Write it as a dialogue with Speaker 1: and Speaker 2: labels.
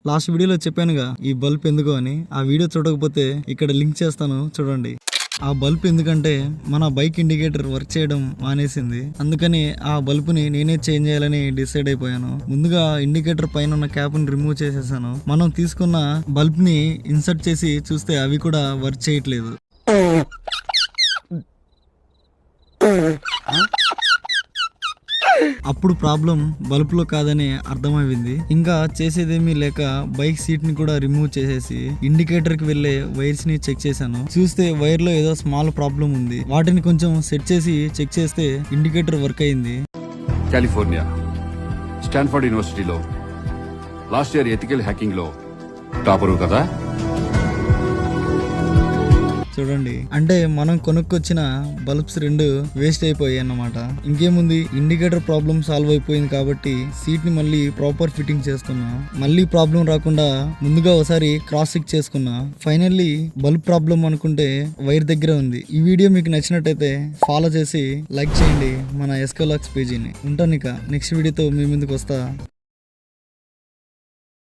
Speaker 1: Last వీడియోలో చెప్పానుగా ఈ బల్బ్ ఎందుకు అని. ఆ వీడియో చూడకపోతే ఇక్కడ లింక్ చేస్తాను చూడండి. ఆ బల్బ్ ఎందుకంటే మన బైక్ ఇండికేటర్ వర్క్ చేయడం మానేసింది. అందుకని ఆ బల్బుని నేనే చేంజ్ చేయాలని డిసైడ్ అయిపోయాను. ముందుగా ఇండికేటర్ పైన ఉన్న క్యాప్ ని రిమూవ్ చేసేసాను. మనం తీసుకున్న బల్బ్ ని ఇన్సర్ట్ చేసి చూస్తే అవి కూడా వర్క్ చేయట్లేదు. అప్పుడు ప్రాబ్లం బల్బ్ లో కాదని అర్థమైంది. ఇంకా చేసేదేమీ లేక బైక్ సీట్ ని కూడా రిమూవ్ చేసేసి ఇండికేటర్ కి వెళ్లే వైర్స్ ని చెక్ చేశాను. చూస్తే వైర్ లో ఏదో స్మాల్ ప్రాబ్లం ఉంది. వాటిని కొంచెం సెట్ చేసి చెక్ చేస్తే ఇండికేటర్ వర్క్ అయింది.
Speaker 2: కాలిఫోర్నియా స్టాన్ఫర్డ్ యూనివర్సిటీలో లాస్ట్ ఇయర్ ఎథికల్ హ్యాకింగ్ లో టాపరు కదా.
Speaker 1: చూడండి, అంటే మనం కొనుక్కొచ్చిన బల్బ్స్ 2 వేస్ట్ అయిపోయాయి అన్నమాట. ఇంకేముంది, ఇండికేటర్ ప్రాబ్లం సాల్వ్ అయిపోయింది కాబట్టి సీట్ ని మళ్ళీ ప్రాపర్ ఫిట్టింగ్ చేసుకున్నా. మళ్ళీ ప్రాబ్లం రాకుండా ముందుగా ఒకసారి క్రాస్ చెక్ చేసుకున్నా. ఫైనల్లీ బల్బ్ ప్రాబ్లం అనుకుంటే వైర్ దగ్గర ఉంది. ఈ వీడియో మీకు నచ్చినట్టయితే ఫాలో చేసి లైక్ చేయండి మన ఎస్కోలాక్స్ పేజీని. ఉంటాను, ఇక నెక్స్ట్ వీడియోతో మీ ముందుకు వస్తా.